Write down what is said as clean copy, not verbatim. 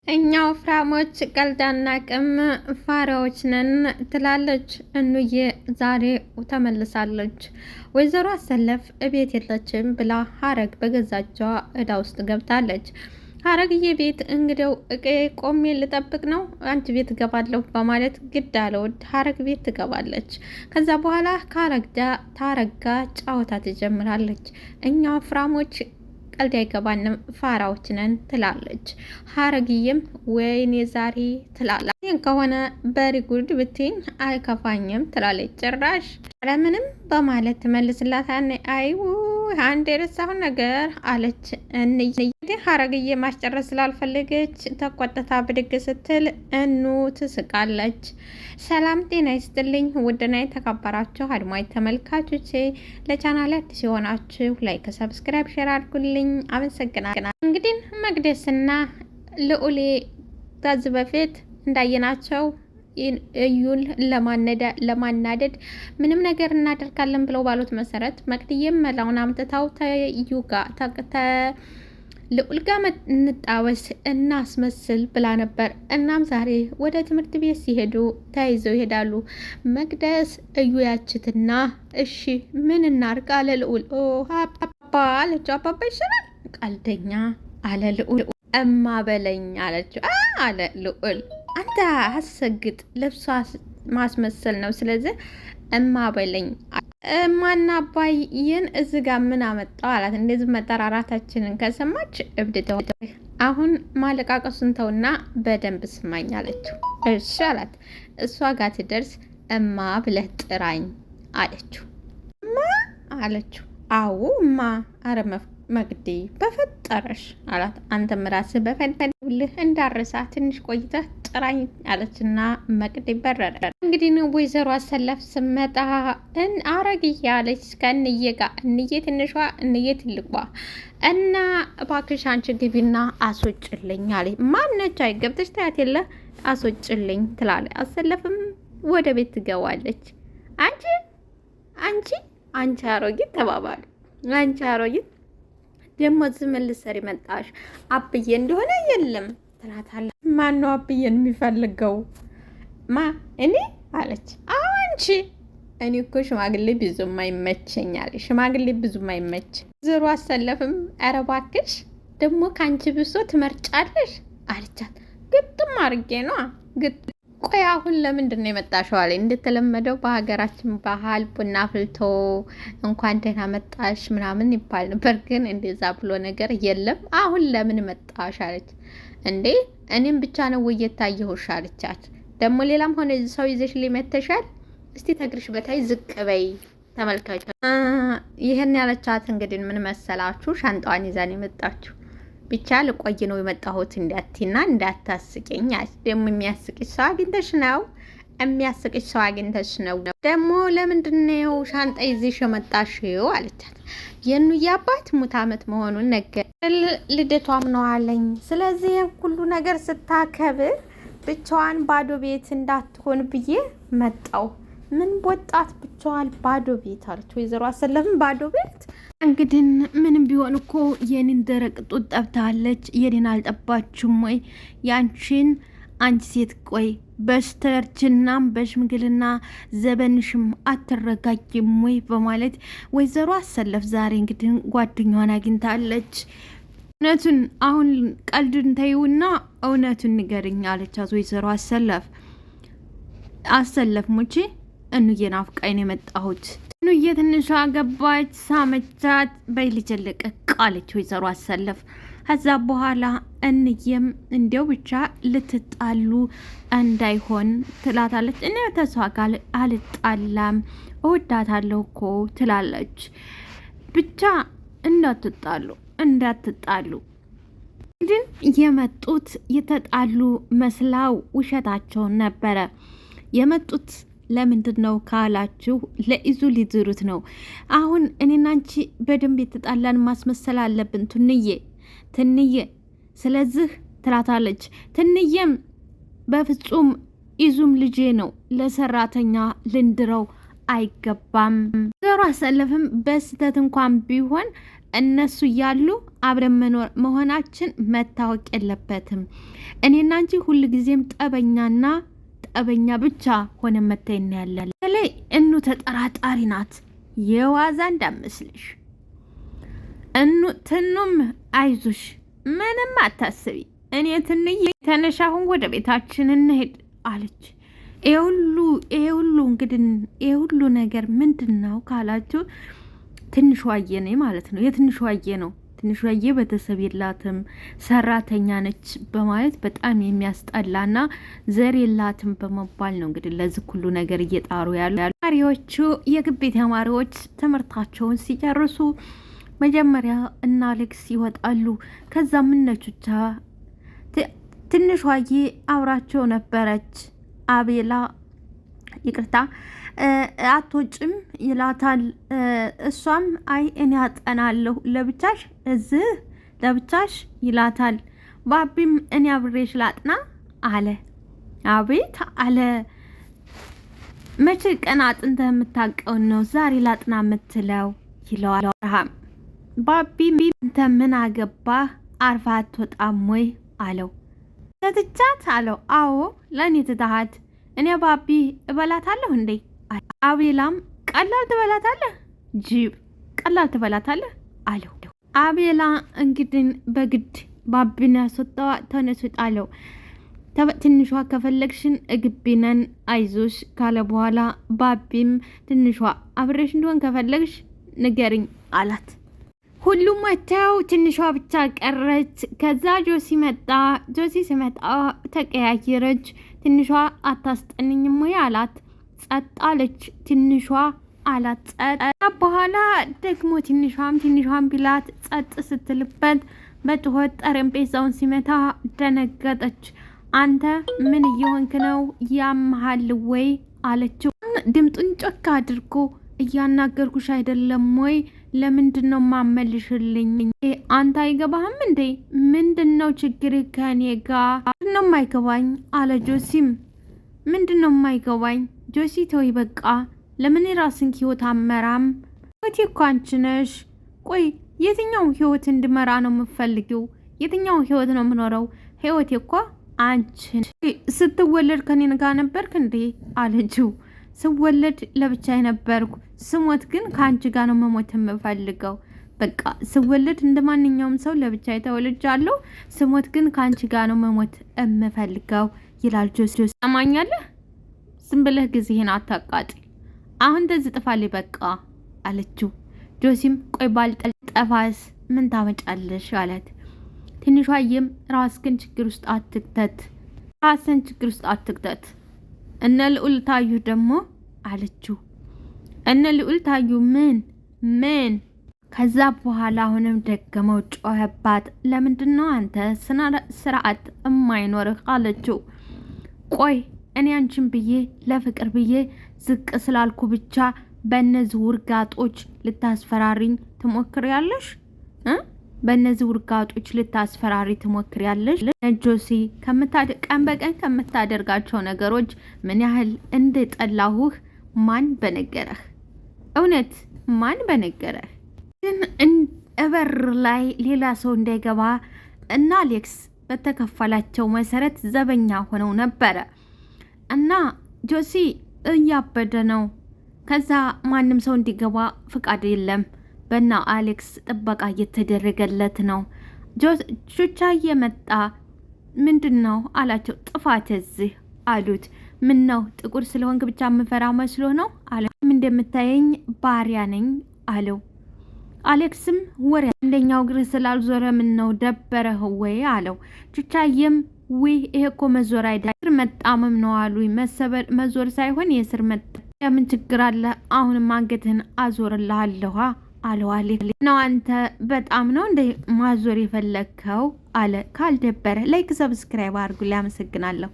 እኛ ወፍራሞች ቀልዳና ቅም ፋራዎች ነን ትላለች እኑዬ። ዛሬ ተመልሳለች። ወይዘሮ አሰለፍ እቤት የለችም ብላ ሀረግ በገዛጇ እዳ ውስጥ ገብታለች። ሀረግዬ ቤት እንግዲው እቄ ቆሜ ልጠብቅ ነው አንቺ ቤት እገባለሁ በማለት ግድ አለውድ ሀረግ ቤት ትገባለች። ከዛ በኋላ ታረጋ ጫወታ ትጀምራለች። እኛ ወፍራሞች ቀልድ አይገባንም ፋራዎች ነን ትላለች። ሀረግዬም ወይኔ ዛሬ ትላለች። ይህን ከሆነ በሪ ጉድ ብትኝ አይከፋኝም ትላለች። ጭራሽ አለምንም በማለት ትመልስላታል። አይው አንድ የረሳሁን ነገር አለች። እንግዲህ ሀረግዬ ማስጨረስ ስላልፈለገች ተቆጥታ ብድግ ስትል እኑ ትስቃለች። ሰላም ጤና ይስጥልኝ ውድና የተከበራችሁ አድማጭ ተመልካቾቼ፣ ለቻናል አዲስ የሆናችሁ ላይክ፣ ሰብስክራይብ፣ ሼር አድርጉልኝ። አመሰግናለሁ። እንግዲህ መቅደስና ልዑሌ ከዚህ በፊት እንዳየናቸው እዩን ለማናደድ ምንም ነገር እናደርጋለን ብለው ባሉት መሰረት መቅድዬም መላውን አምጥታው ተዩ ጋር ልዑል ጋር እንጣወስ እናስመስል ብላ ነበር። እናም ዛሬ ወደ ትምህርት ቤት ሲሄዱ ተያይዘው ይሄዳሉ። መቅደስ እዩ ያችትና እሺ ምን እናርግ አለ ልዑል። አባባ አለችው። አባባ ይሻላል ቀልደኛ አለ ልዑል። እማ በለኝ አለችው አለ ልዑል። አንተ አሰግጥ ልብሷ ማስመሰል ነው። ስለዚህ እማ በለኝ። እማና አባዬን እዚህ ጋር ምን አመጣው አላት። እንደዚህ መጠራራታችንን ከሰማች እብድ አሁን ማለቃቀሱን ተውና በደንብ ስማኝ አለችው። እሺ አላት። እሷ ጋር ትደርስ እማ ብለህ ጥራኝ አለችው። እማ አለችው። አዎ እማ። አረ መግዴ በፈጠረሽ አላት። አንተም ራስህ በፈለግልህ እንዳረሳ ትንሽ ቆይተህ ጥራኝ አለችና መቅዴ በረረ። እንግዲህ ነው ወይዘሮ አሰለፍ ስመጣ አረግዬ አለች ከእንዬ ጋር። እንዬ ትንሿ እንዬ ትልቋ እና እባክሽ አንቺ ግቢና አስወጭልኝ አለ። ማነች? አይ ገብተሽ ታያት የለ አስወጭልኝ ትላለች። አሰለፍም ወደ ቤት ትገባለች። አንቺ አሮጊት ተባባሉ። አንቺ አሮጊት ደግሞ ዝም ልትሰሪ መጣሽ? አብዬ እንደሆነ የለም ትላታለች። ማነው አብዬን የሚፈልገው? እኔ አለች። አንቺ እኔ እኮ ሽማግሌ ብዙም አይመቸኛል። ሽማግሌ ብዙም አይመች። ዞሮ አሰለፍም ኧረ እባክሽ ደግሞ ከአንቺ ብሶ ትመርጫለሽ አለቻት። ግጥም አድርጌ ነዋ ቆይ አሁን ለምንድን ነው የመጣሽው? አለ። እንደተለመደው በሀገራችን ባህል ቡና ፍልቶ እንኳን ደህና መጣሽ ምናምን ይባል ነበር፣ ግን እንደዛ ብሎ ነገር የለም። አሁን ለምን መጣሽ አለች። እንዴ እኔም ብቻ ነው ወይ የታየሁሽ አለቻት። ደግሞ ሌላም ሆነ ሰው ይዘሽ ሊመተሻል። እስቲ ተግርሽ በታይ ዝቅ በይ ተመልካች። ይሄን ያለቻት እንግዲህ ምን መሰላችሁ? ሻንጣዋን ይዛን የመጣችሁ ብቻ ልቆይ ነው የመጣሁት እንዳቲና እንዳታስቂኝ። ደግሞ የሚያስቅሽ ሰው አግኝተሽ ነው? የሚያስቅሽ ሰው አግኝተሽ ነው? ደግሞ ለምንድነው ሻንጣ ይዘሽ የመጣሽው አለቻት። የኑዬ አባት ሙት ዓመት መሆኑን ነገር ልደቷም ነው አለኝ። ስለዚህ ሁሉ ነገር ስታከብር ብቻዋን ባዶ ቤት እንዳትሆን ብዬ መጣው። ምን ወጣት ብቻዋን ባዶ ቤት አለች ወይዘሮ አሰለፍም። ባዶ ቤት እንግዲህ ምንም ቢሆን እኮ የኔን ደረቅ ጡት ጠብታለች። የኔን አልጠባችም ወይ? ያንቺን አንቺ ሴት ቆይ በስተርችናም በሽምግልና ዘበንሽም አትረጋጊም ወይ? በማለት ወይዘሮ አሰለፍ ዛሬ እንግዲህ ጓደኛዋን አግኝታለች። እውነቱን አሁን ቀልድን ተይውና እውነቱን ንገርኝ አለቻት ወይዘሮ አሰለፍ ሙቼ እኑዬን አፍቃኝ ነው የመጣሁት። እኑዬ ትንሿ ገባች፣ ሳመቻት። በይ ልጀልቅ ቃለች ወይዘሮ አሰለፍ። ከዛ በኋላ እንዬም እንዲያው ብቻ ልትጣሉ እንዳይሆን ትላታለች። እኔ ተሷ ጋር አልጣላም እወዳታለሁ እኮ ትላለች። ብቻ እንዳትጣሉ ግን የመጡት የተጣሉ መስላው ውሸታቸውን ነበረ የመጡት። ለምንድን ነው ካላችሁ ለኢዙ ሊዝሩት ነው። አሁን እኔና አንቺ በደንብ የተጣላን ማስመሰል አለብን ትንዬ ስለዚህ ትላታለች። ትንዬም በፍጹም ኢዙም ልጄ ነው ለሰራተኛ ልንድረው አይገባም። ዘሮ አሰለፍም በስተት እንኳን ቢሆን እነሱ እያሉ አብረን መሆናችን መታወቅ የለበትም። እኔና አንቺ ሁልጊዜም ጠበኛ ብቻ ሆነ መታየን ያለን ላይ እኑ ተጠራጣሪ ናት። የዋዛ እንዳመስልሽ ትኑም አይዞሽ ምንም አታስቢ፣ እኔ ትንዬ ተነሽ አሁን ወደ ቤታችን እንሄድ አለች። ይሄ ሁሉ እንግዲህ ይሄ ሁሉ ነገር ምንድን ነው ካላችሁ ትንሿ አየ ነኝ ማለት ነው። የትንሿ አየ ነው። ትንሿ አየ ቤተሰብ የላትም ሰራተኛ ነች በማለት በጣም የሚያስጠላና ዘር የላትም በመባል ነው እንግዲህ ለዚህ ሁሉ ነገር እየጣሩ ያሉ ተማሪዎቹ የግቢ ተማሪዎች ትምህርታቸውን ሲጨርሱ መጀመሪያ እና አሌክስ ይወጣሉ። ከዛ ምነቹቻ ትንሿዬ አብራቸው ነበረች። አቤላ ይቅርታ አትወጭም ይላታል። እሷም አይ እኔ አጠናለሁ ለብቻሽ እዚህ ለብቻሽ ይላታል። ባቢም እኔ አብሬሽ ላጥና አለ። አቤት አለ። መቼ ቀን አጥንተህ የምታውቀውን ነው ዛሬ ላጥና የምትለው ይለዋል አብርሃም። ባቢ እንተ ምን አገባህ አርፋ አትወጣም ወይ አለው። ትቻት አለው። አዎ ለእኔ ትተሃት እኔ ባቢ እበላታለሁ እንዴ? አቤላም ቀላል ትበላታለህ ጅብ ቀላል ትበላታለህ አለው። አቤላ እንግዲህ በግድ ባቢን ያስወጣዋ ተነሱ ጣለው። ትንሿ ከፈለግሽን እግቢነን አይዞሽ ካለ በኋላ ባቢም ትንሿ አብሬሽ እንደሆን ከፈለግሽ ንገሪኝ አላት። ሁሉም ወጥተው ትንሿ ብቻ ቀረች። ከዛ ጆሲ መጣ። ጆሲ ሲመጣ ተቀያየረች። ትንሿ አታስጠንኝም ወይ አላት። ጸጥ አለች። ትንሿ አላት ጸጥ። በኋላ ደግሞ ትንሿን ቢላት ጸጥ ስትልበት በጩኸት ጠረጴዛውን ሲመታ ደነገጠች። አንተ ምን እየሆንክ ነው ያመሃል ወይ አለችው። ድምጡን ጮክ አድርጎ እያናገርኩሽ አይደለም ወይ? ለምንድን ነው ማመልሽልኝ? አንተ አይገባህም እንዴ? ምንድን ነው ችግር ከኔ ጋር? ምንድን ነው የማይገባኝ አለ ጆሲም። ምንድን ነው የማይገባኝ? ጆሲ ተወይ በቃ። ለምን የራስን ህይወት አመራም? ህይወቴ እኮ አንቺ ነሽ። ቆይ የትኛው ህይወት እንድመራ ነው የምፈልጊው? የትኛው ህይወት ነው የምኖረው? ህይወቴ እኮ አንቺ። ስትወለድ ከኔ ጋር ነበርክ እንዴ አለችው። ስወለድ ለብቻ ነበርኩ፣ ስሞት ግን ከአንቺ ጋር ነው መሞት የምፈልገው። በቃ ስወለድ እንደ ማንኛውም ሰው ለብቻ ተወልጃለሁ፣ ስሞት ግን ከአንቺ ጋር ነው መሞት የምፈልገው ይላል ጆሲ። ሰማኛለህ? ዝም ብለህ ጊዜህን አታቃጥል። አሁን እንደዚህ ጥፋልኝ በቃ አለችው። ጆሲም ቆይ ባልጠፋስ ምን ታመጫለሽ አላት። ትንሿዬም ራስን ችግር ውስጥ አትክተት እነ ልዑል ታዩ ደግሞ አለችው። እነ ልዑል ታዩ ምን? ከዛ በኋላ አሁንም ደገመው ጮኸባት። ለምንድን ነው አንተ ስርዓት የማይኖርህ አለችው። ቆይ እኔ አንቺን ብዬ ለፍቅር ብዬ ዝቅ ስላልኩ ብቻ በእነዚህ ውርጋጦች ልታስፈራሪኝ ትሞክሪያለሽ? በእነዚህ ውርጋጦች ልታስፈራሪ ትሞክሪያለሽ? ጆሲ ቀን በቀን ከምታደርጋቸው ነገሮች ምን ያህል እንደጠላሁህ ማን በነገረህ? እውነት ማን በነገረህ? ግን እበር ላይ ሌላ ሰው እንዳይገባ እና አሌክስ በተከፈላቸው መሰረት ዘበኛ ሆነው ነበረ እና ጆሲ እያበደ ነው። ከዛ ማንም ሰው እንዲገባ ፍቃድ የለም። በና አሌክስ ጥበቃ እየተደረገለት ነው። ቹቻ እየመጣ ምንድን ነው አላቸው። ጥፋት እዚህ አሉት። ምን ነው ጥቁር ስለሆንክ ብቻ የምፈራ መስሎ ነው አለ። እንደምታየኝ ባሪያ ነኝ አለው። አሌክስም ወሬ አንደኛው እግር ስላልዞረ ምን ነው ደበረህ ወይ አለው። ቹቻዬም ውይ ይሄ እኮ መዞር አይደለም ስር መጣመም ነው አሉ። መዞር ሳይሆን የስር ምን ችግር አለ? አሁንም አንገትህን አዞርልሃለሁ አለው። አሌክስ ነው አንተ በጣም ነው እንደ ማዞር የፈለግከው አለ። ካልደበረ ላይክ ሰብስክራይብ አድርጉ። አመሰግናለሁ።